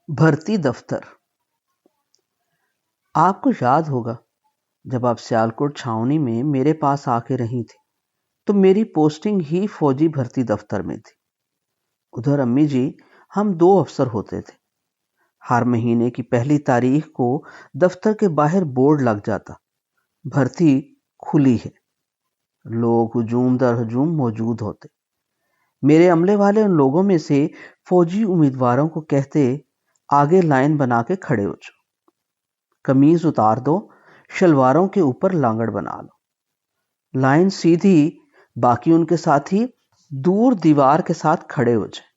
بھرتی دفتر۔ آپ کو یاد ہوگا جب آپ سیالکوٹ چھاؤنی میں میرے پاس آ کے رہی تھی تو میری پوسٹنگ ہی فوجی بھرتی دفتر میں تھی۔ ادھر امی جی ہم 2 افسر ہوتے تھے۔ ہر مہینے کی پہلی تاریخ کو دفتر کے باہر بورڈ لگ جاتا، بھرتی کھلی ہے۔ لوگ ہجوم در ہجوم موجود ہوتے۔ میرے عملے والے ان لوگوں میں سے فوجی امیدواروں کو کہتے آگے لائن بنا کے کھڑے ہو جاؤ، قمیض اتار دو، شلواروں کے اوپر لانگڑ بنا لو، لائن سیدھی، باقی ان کے ساتھی دور دیوار کے ساتھ کھڑے ہو جائیں۔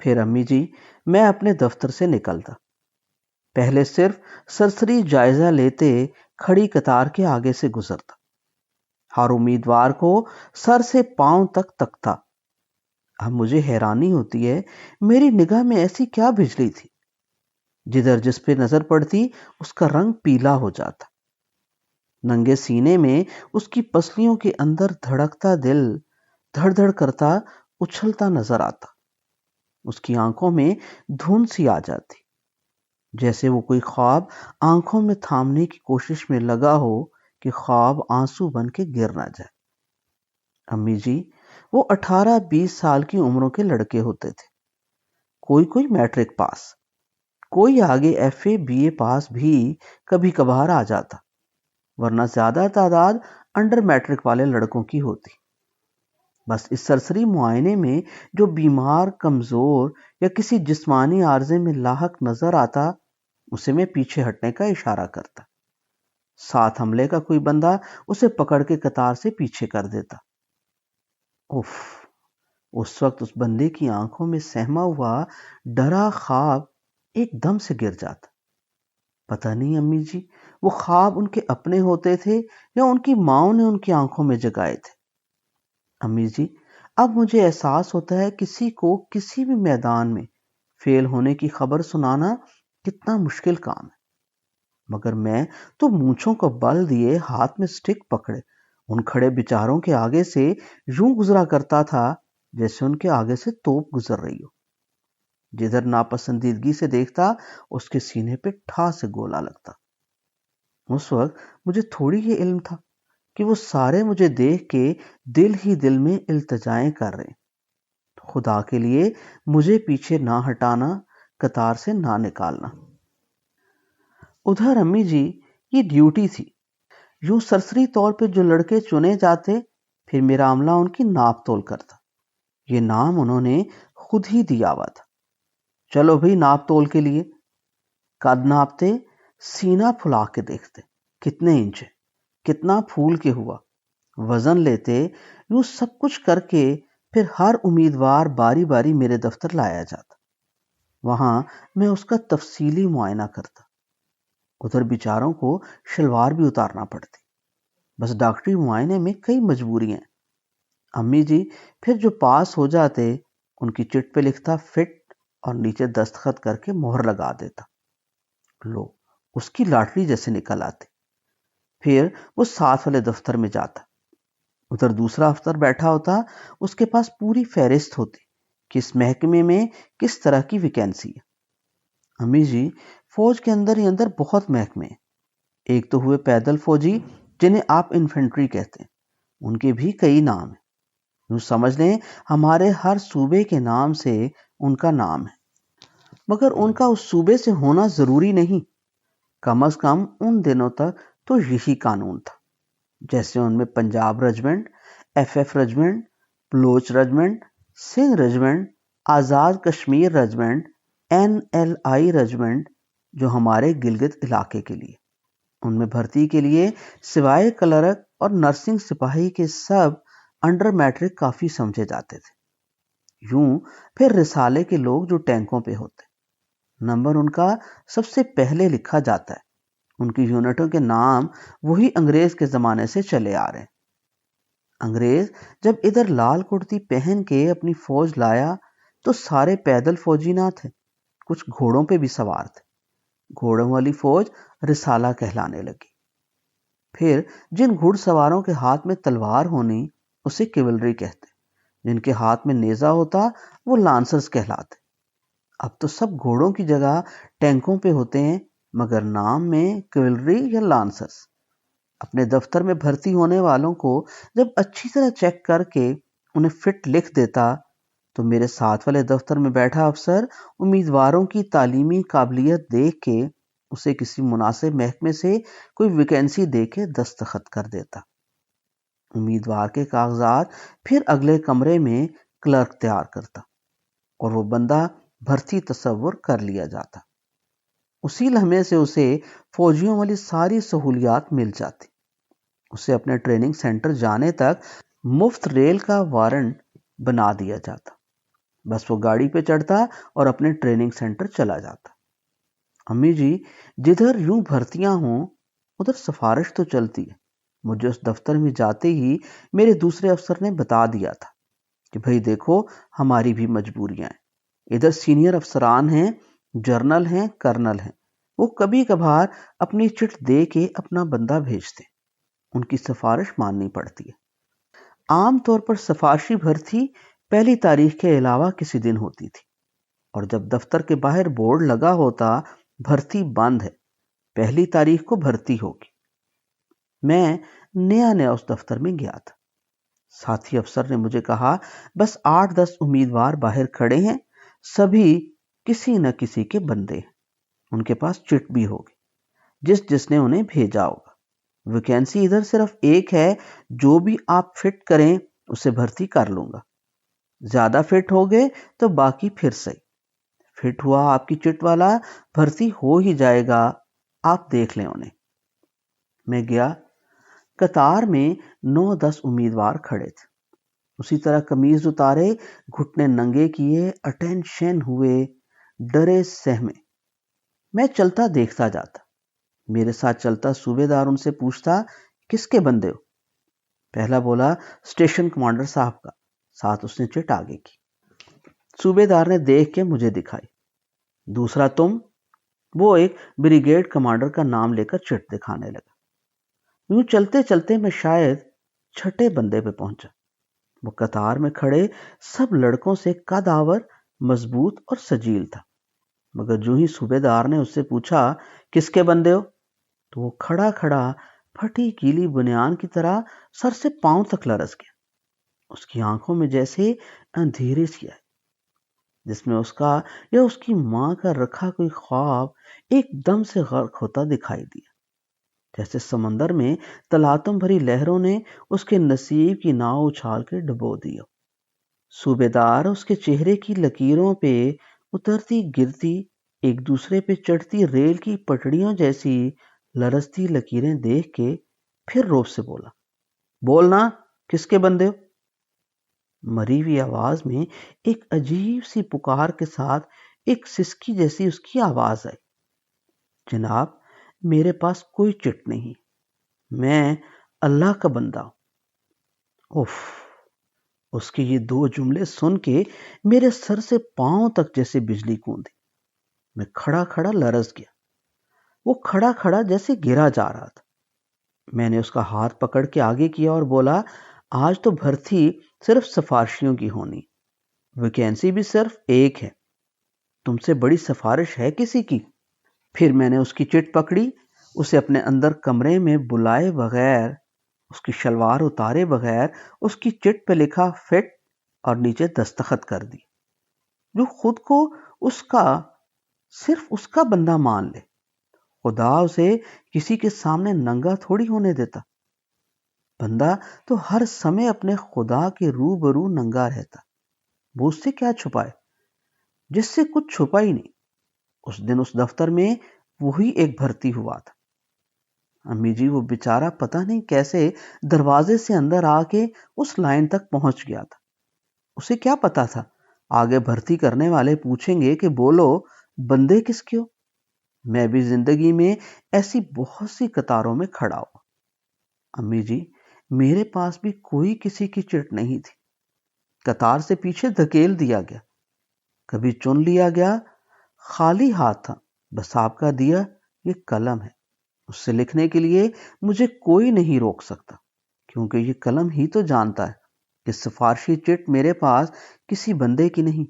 پھر امی جی میں اپنے دفتر سے نکلتا، پہلے صرف سرسری جائزہ لیتے کھڑی قطار کے آگے سے گزرتا، ہر امیدوار کو سر سے پاؤں تک تکتا۔ اب مجھے حیرانی ہوتی ہے میری نگاہ میں ایسی کیا بجلی تھی، جدھر جس پہ نظر پڑتی اس کا رنگ پیلا ہو جاتا۔ ننگے سینے میں اس کی پسلیوں کے اندر دھڑکتا دل دھڑ دھڑ کرتا اچھلتا نظر آتا۔ اس کی آنکھوں میں دھند سی آ جاتی، جیسے وہ کوئی خواب آنکھوں میں تھامنے کی کوشش میں لگا ہو کہ خواب آنسو بن کے گر نہ جائے۔ امی جی وہ 18-20 سال کی عمروں کے لڑکے ہوتے تھے، کوئی میٹرک پاس، کوئی آگے ایف اے بی اے پاس بھی کبھی کبھار آ جاتا، ورنہ زیادہ تعداد انڈر میٹرک والے لڑکوں کی ہوتی۔ بس اس سرسری معائنے میں جو بیمار، کمزور یا کسی جسمانی عارضے میں لاحق نظر آتا اسے میں پیچھے ہٹنے کا اشارہ کرتا، ساتھ حملے کا کوئی بندہ اسے پکڑ کے قطار سے پیچھے کر دیتا۔ اف، اس وقت اس بندے کی آنکھوں میں سہما ہوا ڈرا خواب ایک دم سے گر جاتا۔ پتہ نہیں امی جی وہ خواب ان کے اپنے ہوتے تھے یا ان کی ماں نے ان کی آنکھوں میں جگائے تھے۔ امی جی اب مجھے احساس ہوتا ہے کسی کو کسی بھی میدان میں فیل ہونے کی خبر سنانا کتنا مشکل کام ہے، مگر میں تو مونچھوں کو بل دیے ہاتھ میں سٹک پکڑے ان کھڑے بیچاروں کے آگے سے یوں گزرا کرتا تھا جیسے ان کے آگے سے توپ گزر رہی ہو۔ جدھر ناپسندیدگی سے دیکھتا اس کے سینے پہ ٹھا سے گولا لگتا۔ اس وقت مجھے تھوڑی یہ علم تھا کہ وہ سارے مجھے دیکھ کے دل ہی دل میں التجائیں کر رہے، خدا کے لیے مجھے پیچھے نہ ہٹانا، قطار سے نہ نکالنا۔ ادھر امی جی یہ ڈیوٹی تھی، یوں سرسری طور پہ جو لڑکے چنے جاتے پھر میرا عملہ ان کی ناپ تول کرتا۔ یہ نام انہوں نے خود ہی دیا ہوا تھا۔ چلو بھئی ناپ تول کے لیے، قد ناپتے، سینہ پھلا کے دیکھتے کتنے انچ ہے، کتنا پھول کے ہوا، وزن لیتے، یوں سب کچھ کر کے پھر ہر امیدوار باری باری میرے دفتر لایا جاتا۔ وہاں میں اس کا تفصیلی معائنہ کرتا۔ ادھر بیچاروں کو شلوار بھی اتارنا پڑتی، بس ڈاکٹری معائنے میں کئی مجبوریاں۔ امی جی پھر جو پاس ہو جاتے ان کی چٹ پہ لکھتا فٹ اور نیچے دستخط کر کے مہر لگا دیتا۔ لو اس کی لاٹری جیسے نکل آتی۔ پھر وہ ساتھ والے دفتر میں جاتا، ادھر دوسرا افسر بیٹھا ہوتا، اس کے پاس پوری فہرست ہوتی کہ اس محکمے میں کس طرح کی ویکینسی ہے۔ امی جی فوج کے اندر ہی اندر بہت محکمے ہیں، ایک تو ہوئے پیدل فوجی جنہیں آپ انفینٹری کہتے ہیں، ان کے بھی کئی نام ہیں، یوں سمجھ لیں ہمارے ہر صوبے کے نام سے ان کا نام ہے، مگر ان کا اس صوبے سے ہونا ضروری نہیں۔ کم از کم ان دنوں تک تو یہی قانون تھا، جیسے ان میں Punjab regiment, F F regiment, Baloch regiment, Sindh regiment, Azad Kashmir regiment, N L I regiment جو ہمارے گلگت علاقے کے لیے، ان میں بھرتی کے لیے سوائے کلرک اور نرسنگ سپاہی کے سب انڈر میٹرک کافی سمجھے جاتے تھے۔ یوں پھر رسالے کے لوگ جو ٹینکوں پہ ہوتے، نمبر ان کا سب سے پہلے لکھا جاتا ہے، ان کی یونٹوں کے نام وہی انگریز کے زمانے سے چلے آ رہے ہیں۔ انگریز جب ادھر لال کرتی پہن کے اپنی فوج لایا تو سارے پیدل فوجی نہ تھے، کچھ گھوڑوں پہ بھی سوار تھے، گھوڑوں والی فوج رسالہ کہلانے لگی۔ پھر جن گھڑ سواروں کے ہاتھ میں تلوار ہونی اسے کیولری کہتے، جن کے ہاتھ میں نیزہ ہوتا وہ لانسرز کہلاتے۔ اب تو سب گھوڑوں کی جگہ ٹینکوں پہ ہوتے ہیں، مگر نام میں کیولری یا لانسرز۔ اپنے دفتر میں بھرتی ہونے والوں کو جب اچھی طرح چیک کر کے انہیں فٹ لکھ دیتا، تو میرے ساتھ والے دفتر میں بیٹھا افسر امیدواروں کی تعلیمی قابلیت دیکھ کے اسے کسی مناسب محکمے سے کوئی ویکینسی دے کے دستخط کر دیتا۔ امیدوار کے کاغذات پھر اگلے کمرے میں کلرک تیار کرتا اور وہ بندہ بھرتی تصور کر لیا جاتا۔ اسی لمحے سے اسے فوجیوں والی ساری سہولیات مل جاتی۔ اسے اپنے ٹریننگ سینٹر جانے تک مفت ریل کا وارنٹ بنا دیا جاتا۔ بس وہ گاڑی پہ چڑھتا اور اپنے ٹریننگ سینٹر چلا جاتا۔ امی جی، جدھر یوں بھرتیاں ہوں ادھر سفارش تو چلتی ہے۔ مجھے اس دفتر میں جاتے ہی میرے دوسرے افسر نے بتا دیا تھا کہ بھئی دیکھو، ہماری بھی مجبوریاں ہیں۔ ادھر سینئر افسران ہیں، جرنل ہیں، کرنل ہیں، وہ کبھی کبھار اپنی چٹ دے کے اپنا بندہ بھیجتے، ان کی سفارش ماننی پڑتی ہے۔ عام طور پر سفارشی بھرتی پہلی تاریخ کے علاوہ کسی دن ہوتی تھی، اور جب دفتر کے باہر بورڈ لگا ہوتا بھرتی بند ہے، پہلی تاریخ کو بھرتی ہوگی۔ میں نیا نیا اس دفتر میں گیا تھا۔ ساتھی افسر نے مجھے کہا بس 8-10 امیدوار باہر کھڑے ہیں، سبھی کسی نہ کسی کے بندے ہیں، ان کے پاس چٹ بھی ہوگی، جس نے انہیں بھیجا ہوگا۔ ویکینسی ادھر صرف ایک ہے، جو بھی آپ فٹ کریں اسے بھرتی کر لوں گا۔ زیادہ فٹ ہو گئے تو باقی پھر صحیح، فٹ ہوا آپ کی چٹ والا بھرتی ہو ہی جائے گا، آپ دیکھ لیں انہیں۔ میں گیا، قطار میں 9-10 امیدوار کھڑے تھے، اسی طرح قمیض اتارے، گھٹنے ننگے کیے، اٹینشن ہوئے، ڈرے سہمے۔ میں چلتا دیکھتا جاتا، میرے ساتھ چلتا صوبے دار ان سے پوچھتا کس کے بندے ہو؟ پہلا بولا اسٹیشن کمانڈر صاحب کا، ساتھ اس نے چٹ آگے کی۔ صوبے دار نے دیکھ کے مجھے دکھائی۔ دوسرا تم؟ وہ ایک بریگیڈ کمانڈر کا نام لے کر چٹ دکھانے لگا۔ یوں چلتے چلتے میں شاید چھٹے بندے پہ پہنچا۔ وہ قطار میں کھڑے سب لڑکوں سے قد آور، مضبوط اور سجیل تھا، مگر جو ہی صوبے دار نے اس سے پوچھا کس کے بندے ہو، تو وہ کھڑا کھڑا پھٹی گیلی بنیان کی طرح سر سے پاؤں تک لرز گیا۔ اس کی آنکھوں میں جیسے اندھیرے سی آئی، جس میں اس کا یا اس کی ماں کا رکھا کوئی خواب ایک دم سے غرق ہوتا دکھائی دیا، جیسے سمندر میں تلاطم بھری لہروں نے اس کے نصیب کی ناؤ اچھال کے ڈبو دیا۔ صوبے دار اس کے چہرے کی لکیروں پہ اترتی گرتی، ایک دوسرے پہ چڑھتی ریل کی پٹڑیوں جیسی لرزتی لکیریں دیکھ کے پھر روب سے بولا، بولنا کس کے بندے ہو؟ مری ہوئی آواز میں ایک عجیب سی پکار کے ساتھ ایک سسکی جیسی اس کی آواز آئی، جناب میرے پاس کوئی چٹ نہیں، میں اللہ کا بندہ ہوں۔ اف! اس کے یہ 2 جملے سن کے میرے سر سے پاؤں تک جیسے بجلی کوندی۔ میں کھڑا کھڑا لرز گیا، وہ کھڑا کھڑا جیسے گرا جا رہا تھا۔ میں نے اس کا ہاتھ پکڑ کے آگے کیا اور بولا، آج تو بھرتی صرف سفارشیوں کی ہونی، ویکینسی بھی صرف ایک ہے، تم سے بڑی سفارش ہے کسی کی؟ پھر میں نے اس کی چٹ پکڑی، اسے اپنے اندر کمرے میں بلائے بغیر، اس کی شلوار اتارے بغیر اس کی چٹ پہ لکھا فٹ اور نیچے دستخط کر دی۔ جو خود کو اس کا صرف اس کا بندہ مان لے، خدا اسے کسی کے سامنے ننگا تھوڑی ہونے دیتا۔ بندہ تو ہر سمے اپنے خدا کے روبرو ننگا رہتا، وہ اس سے کیا چھپائے، جس سے کچھ چھپا ہی نہیں۔ اس دن اس دفتر میں وہی ایک بھرتی ہوا تھا۔ امی جی، وہ بیچارہ پتہ نہیں کیسے دروازے سے اندر آ کے اس لائن تک پہنچ گیا تھا۔ اسے کیا پتا تھا آگے بھرتی کرنے والے پوچھیں گے کہ بولو بندے کس کے ہو؟ میں بھی زندگی میں ایسی بہت سی قطاروں میں کھڑا ہوا۔ امی جی، میرے پاس بھی کوئی کسی کی چٹ نہیں تھی، قطار سے پیچھے دھکیل دیا گیا، کبھی چن لیا گیا، خالی ہاتھ تھا، بس آپ کا دیا یہ قلم ہے، اس سے لکھنے کے لیے مجھے کوئی نہیں روک سکتا، کیونکہ یہ قلم ہی تو جانتا ہے کہ سفارشی چٹ میرے پاس کسی بندے کی نہیں۔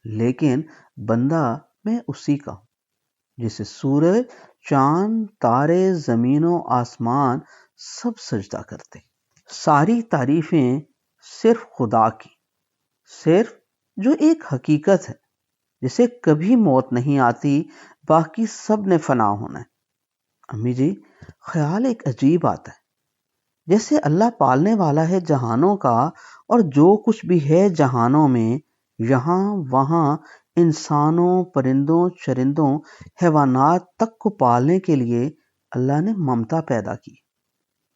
لیکن بندہ میں اسی کا ہوں جسے سورج، چاند، تارے، زمین و آسمان سب سجدہ کرتے۔ ساری تعریفیں صرف خدا کی، صرف جو ایک حقیقت ہے جسے کبھی موت نہیں آتی، باقی سب نے فنا ہونا ہے۔ امی جی، خیال ایک عجیب آتا ہے، جیسے اللہ پالنے والا ہے جہانوں کا، اور جو کچھ بھی ہے جہانوں میں، یہاں وہاں انسانوں، پرندوں، چرندوں، حیوانات تک کو پالنے کے لیے اللہ نے ممتا پیدا کی،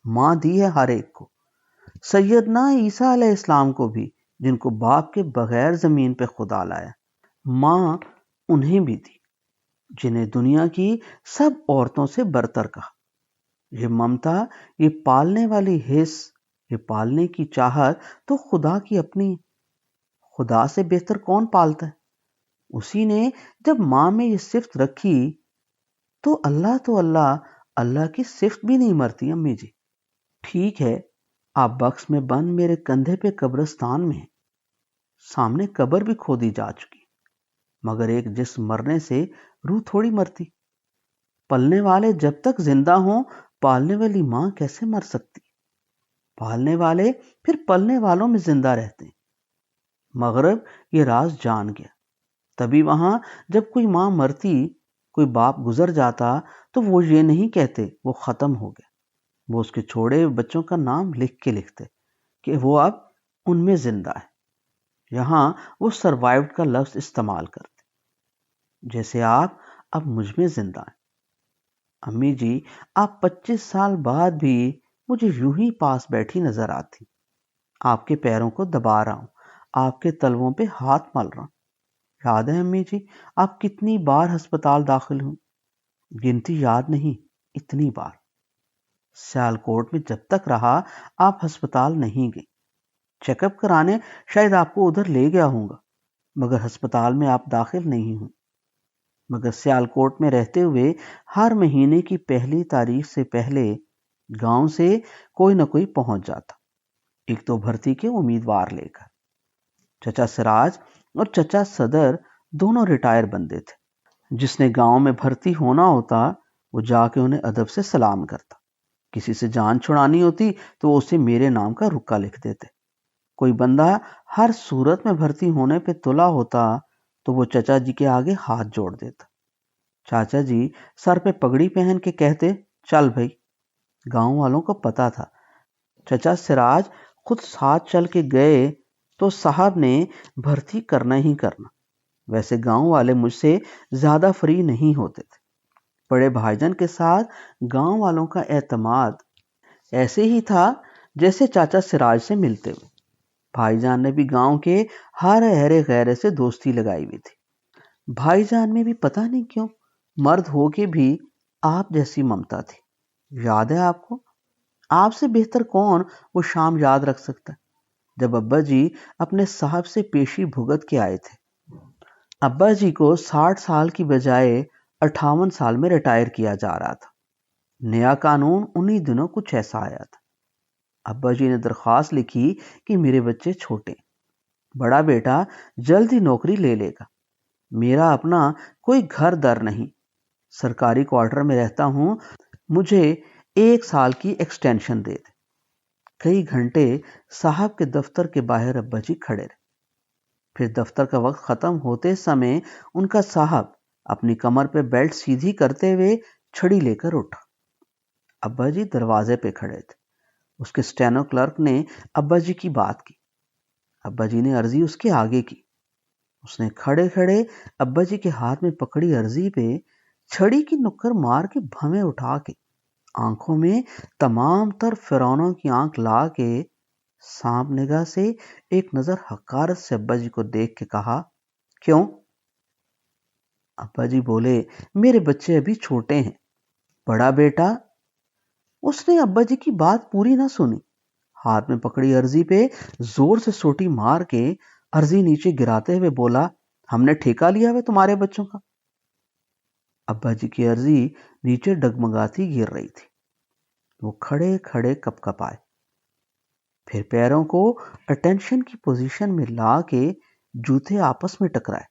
ماں دی ہے ہر ایک کو۔ سیدنا عیسیٰ علیہ السلام کو بھی، جن کو باپ کے بغیر زمین پہ خدا لایا، ماں انہیں بھی دی، جنہیں دنیا کی سب عورتوں سے برتر کہا۔ یہ ممتا، یہ پالنے والی حس، یہ پالنے کی چاہت تو خدا کی اپنی۔ خدا سے بہتر کون پالتا ہے؟ اسی نے جب ماں میں یہ صفت رکھی، تو اللہ کی صفت بھی نہیں مرتی۔ امی جی، ٹھیک ہے، آپ بکس میں بند میرے کندھے پہ قبرستان میں ہیں، سامنے قبر بھی کھودی جا چکی، مگر ایک جسم مرنے سے روح تھوڑی مرتی۔ پلنے والے جب تک زندہ ہوں، پالنے والی ماں کیسے مر سکتی؟ پالنے والے پھر پلنے والوں میں زندہ رہتے ہیں۔ مغرب یہ راز جان گیا، تبھی وہاں جب کوئی ماں مرتی، کوئی باپ گزر جاتا، تو وہ یہ نہیں کہتے وہ ختم ہو گیا، وہ اس کے چھوڑے ہوئے بچوں کا نام لکھ کے لکھتے کہ وہ اب ان میں زندہ ہے۔ یہاں وہ سروائیوڈ کا لفظ استعمال کرتے، جیسے آپ اب مجھ میں زندہ ہیں۔ امی جی، آپ 25 سال بعد بھی مجھے یوں ہی پاس بیٹھی نظر آتی، آپ کے پیروں کو دبا رہا ہوں، آپ کے تلووں پہ ہاتھ مل رہا ہوں۔ یاد ہے امی جی، آپ کتنی بار ہسپتال داخل ہوں؟ گنتی یاد نہیں، اتنی بار۔ سیالکوٹ میں جب تک رہا، آپ ہسپتال نہیں گئی۔ چیک اپ کرانے شاید آپ کو ادھر لے گیا ہوں گا، مگر ہسپتال میں آپ داخل نہیں ہوں۔ مگر سیالکوٹ میں رہتے ہوئے ہر مہینے کی پہلی تاریخ سے پہلے گاؤں سے کوئی نہ کوئی پہنچ جاتا، ایک تو بھرتی کے امیدوار لے کر۔ چچا سراج اور چچا صدر دونوں ریٹائر بندے تھے۔ جس نے گاؤں میں بھرتی ہونا ہوتا، وہ جا کے انہیں ادب سے سلام کرتا۔ کسی سے جان چھڑانی ہوتی تو وہ اسے میرے نام کا رکا لکھ دیتے۔ کوئی بندہ ہر صورت میں بھرتی ہونے پہ تلا ہوتا تو وہ چچا جی کے آگے ہاتھ جوڑ دیتا۔ چاچا جی سر پہ پگڑی پہن کے کہتے، چل بھائی۔ گاؤں والوں کو پتا تھا چچا سراج خود ساتھ چل کے گئے تو صاحب نے بھرتی کرنا ہی کرنا۔ ویسے گاؤں والے مجھ سے زیادہ فری نہیں ہوتے تھے۔ بڑے بھائی جان کے ساتھ گاؤں والوں کا اعتماد ایسے ہی تھا جیسے چاچا سراج سے ملتے ہوئے۔ بھائی جان نے بھی گاؤں کے ہر اہرے غیرے سے دوستی لگائی ہوئی تھی۔ بھائی جان میں بھی پتہ نہیں کیوں مرد ہو کے بھی آپ جیسی ممتا تھی۔ یاد ہے آپ کو؟ آپ سے بہتر کون وہ شام یاد رکھ سکتا ہے جب ابا جی اپنے صاحب سے پیشی بھگت کے آئے تھے۔ ابا جی کو 60 سال کی بجائے 58 سال میں ریٹائر کیا جا رہا تھا۔ نیا قانون انہی دنوں کچھ ایسا آیا تھا۔ ابا جی نے درخواست لکھی کہ میرے بچے چھوٹے، بڑا بیٹا جلد ہی نوکری لے لے گا، میرا اپنا کوئی گھر در نہیں، سرکاری کوارٹر میں رہتا ہوں، مجھے 1 سال کی ایکسٹینشن دے دے۔ کئی گھنٹے صاحب کے دفتر کے باہر ابا جی کھڑے رہے۔ پھر دفتر کا وقت ختم ہوتے سمے ان کا صاحب اپنی کمر پہ بیلٹ سیدھی کرتے ہوئے چھڑی لے کر اٹھا۔ ابا جی دروازے پہ کھڑے تھے۔ اس کے اسٹینو کلرک نے ابا جی کی بات کی۔ ابا جی نے عرضی اس کے آگے کی۔ اس نے کھڑے کھڑے ابا جی کے ہاتھ میں پکڑی عرضی پہ چھڑی کی نکر مار کے بھویں اٹھا کے، آنکھوں میں تمام تر فرعونوں کی آنکھ لا کے، سانپ نگاہ سے ایک نظر حقارت سے ابا جی کو دیکھ کے کہا، کیوں؟ ابا جی بولے، میرے بچے ابھی چھوٹے ہیں، بڑا بیٹا۔ اس نے ابا جی کی بات پوری نہ سنی، ہاتھ میں پکڑی عرضی پہ زور سے سوٹی مار کے عرضی نیچے گراتے ہوئے بولا، ہم نے ٹھیکہ لیا ہے تمہارے بچوں کا۔ ابا جی کی عرضی نیچے ڈگمگاتی گر رہی تھی۔ وہ کھڑے کھڑے کپ کپائے، پھر پیروں کو اٹینشن کی پوزیشن میں لا کے جوتے آپس میں ٹکرائے۔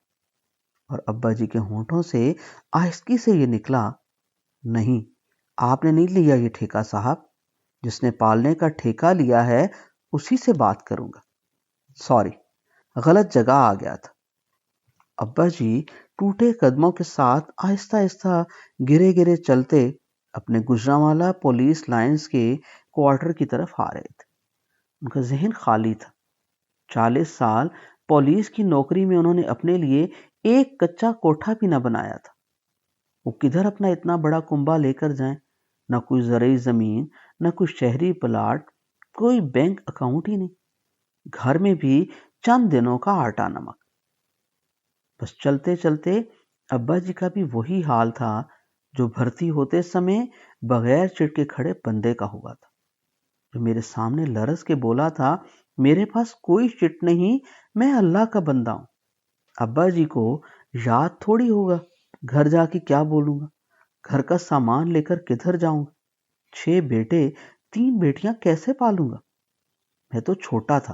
اور ابا جی کے ہونٹوں سے آہستگی سے یہ نکلا، نہیں، آپ نے نہیں لیا یہ ٹھیکہ صاحب، جس نے پالنے کا ٹھیکہ لیا ہے اسی سے بات کروں گا، سوری، غلط جگہ آ گیا تھا۔ ابا جی ٹوٹے قدموں کے ساتھ آہستہ آہستہ گرے گرے چلتے اپنے گجرانوالہ پولیس لائنز کے کوارٹر کی طرف آ رہے تھے۔ ان کا ذہن خالی تھا۔ 40 سال پولیس کی نوکری میں انہوں نے اپنے لیے ایک کچا کوٹھا بھی نہ بنایا تھا۔ وہ کدھر اپنا اتنا بڑا کنبہ لے کر جائیں؟ نہ کوئی زرعی زمین، نہ کوئی شہری پلاٹ، کوئی بینک اکاؤنٹ ہی نہیں، گھر میں بھی چند دنوں کا آٹا نمک۔ بس چلتے چلتے ابا جی کا بھی وہی حال تھا جو بھرتی ہوتے سمے بغیر چٹ کے کھڑے بندے کا ہوا تھا، جو میرے سامنے لرز کے بولا تھا، میرے پاس کوئی چٹ نہیں، میں اللہ کا بندہ ہوں۔ ابا جی کو یاد تھوڑی ہوگا گھر جا کے کیا بولوں گا، گھر کا سامان لے کر کدھر جاؤں گا، 6 بیٹے 3 بیٹیاں کیسے پالوں گا؟ میں تو چھوٹا تھا،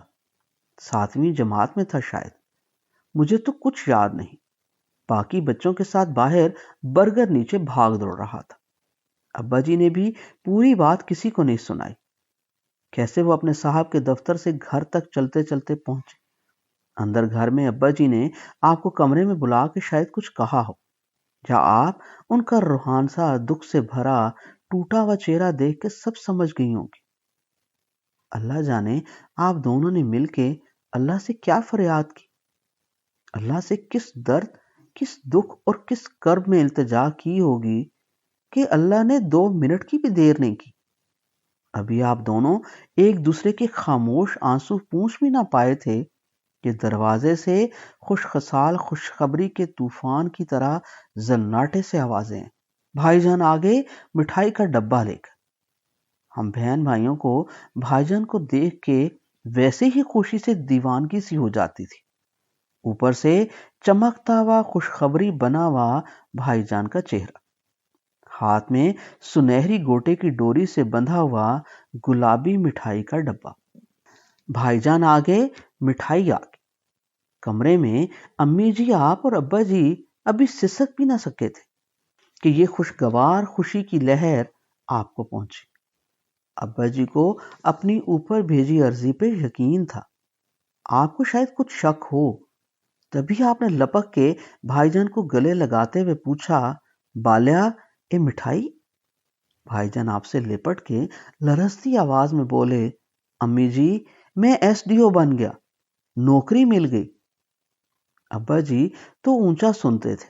7ویں جماعت میں تھا شاید، مجھے تو کچھ یاد نہیں۔ باقی بچوں کے ساتھ باہر برگر نیچے بھاگ دوڑ رہا تھا۔ ابا جی نے بھی پوری بات کسی کو نہیں سنائی، کیسے وہ اپنے صاحب کے دفتر سے گھر تک چلتے چلتے پہنچے۔ اندر گھر میں ابا جی نے آپ کو کمرے میں بلا کے شاید کچھ کہا ہو، یا آپ ان کا روحان سا دکھ سے بھرا ٹوٹا ہوا چہرہ دیکھ کے سب سمجھ گئی ہوں گی۔ اللہ جانے آپ دونوں نے مل کے اللہ سے کیا فریاد کی، اللہ سے کس درد، کس دکھ اور کس کرب میں التجا کی ہوگی کہ اللہ نے 2 منٹ کی بھی دیر نہیں کی۔ ابھی آپ دونوں ایک دوسرے کے خاموش آنسو پوچھ بھی نہ پائے تھے کہ دروازے سے خوش خصال خوشخبری کے طوفان کی طرح زناٹے سے آوازیں ہیں، بھائی جان آگے مٹھائی کا ڈبہ لے کر۔ ہم بہن بھائیوں کو بھائی جان کو دیکھ کے ویسے ہی خوشی سے دیوانگی سی ہو جاتی تھی، اوپر سے چمکتا ہوا خوشخبری بنا ہوا بھائی جان کا چہرہ، ہاتھ میں سنہری گوٹے کی ڈوری سے بندھا ہوا گلابی مٹھائی کا ڈبہ۔ بھائی جان آگے مٹھائی آگے۔ کمرے میں امی جی، آپ اور ابا جی ابھی سسک بھی نہ سکے تھے کہ یہ خوشگوار خوشی کی لہر آپ کو پہنچی۔ ابا جی کو اپنی اوپر بھیجی عرضی پہ یقین تھا، آپ کو شاید کچھ شک ہو، تبھی آپ نے لپک کے بھائی جان کو گلے لگاتے ہوئے پوچھا، بالیا اے مٹھائی؟ بھائی جان آپ سے لپٹ کے لرزتی آواز میں بولے، امی جی میں SDO بن گیا، نوکری مل گئی۔ ابا جی تو اونچا سنتے تھے،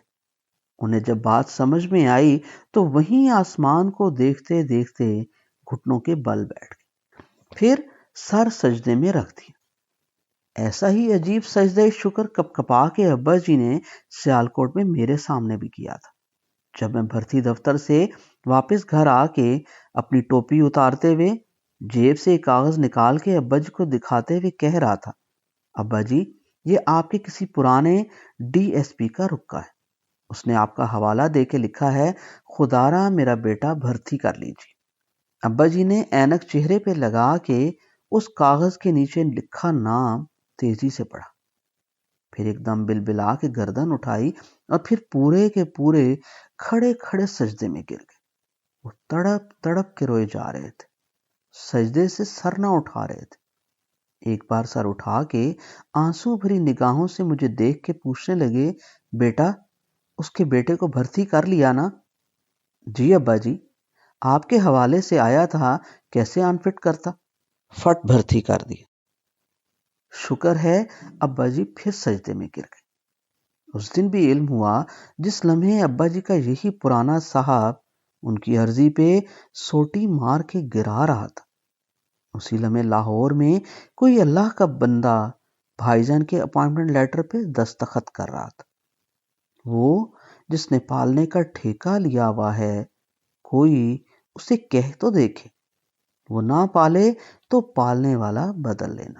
انہیں جب بات سمجھ میں آئی تو وہیں آسمان کو دیکھتے دیکھتے گھٹنوں کے بل بیٹھ گئے، پھر سر سجدے میں رکھ دیا۔ ایسا ہی عجیب سجدہ شکر کپ کپا کے ابا جی نے سیالکوٹ میں میرے سامنے بھی کیا تھا، جب میں بھرتی دفتر سے واپس گھر آ کے اپنی ٹوپی اتارتے ہوئے جیب سے ایک کاغذ نکال کے ابا جی کو دکھاتے ہوئے کہہ رہا تھا، ابا جی یہ آپ کے کسی پرانے DSP کا رکا ہے، اس نے آپ کا حوالہ دے کے لکھا ہے، خدارا میرا بیٹا بھرتی کر لیجیے۔ ابا جی نے اینک چہرے پہ لگا کے اس کاغذ کے نیچے لکھا نام تیزی سے پڑھا، پھر ایک دم بلبلا کے گردن اٹھائی اور پھر پورے کے پورے کھڑے کھڑے سجدے میں گر گئے۔ وہ تڑپ تڑپ کے روئے جا رہے تھے، سجدے سے سر نہ اٹھا رہے تھے۔ ایک بار سر اٹھا کے آنسو بھری نگاہوں سے مجھے دیکھ کے پوچھنے لگے، بیٹا اس کے بیٹے کو بھرتی کر لیا نا؟ جی ابا جی، آپ کے حوالے سے آیا تھا، کیسے ان فٹ کرتا، فٹ بھرتی کر دی۔ شکر ہے۔ ابا جی پھر سجدے میں گر گئے۔ اس دن بھی علم ہوا، جس لمحے ابا جی کا یہی پرانا صاحب ان کی عرضی پہ سوٹی مار کے گرا رہا تھا، اسی لمحے لاہور میں کوئی اللہ کا بندہ بھائی جان کے اپائنٹمنٹ لیٹر پہ دستخط کر رہا تھا۔ وہ جس نے پالنے کا ٹھیکہ لیا ہوا ہے، کوئی اسے کہہ تو دیکھے، وہ نہ پالے تو پالنے والا بدل لینا۔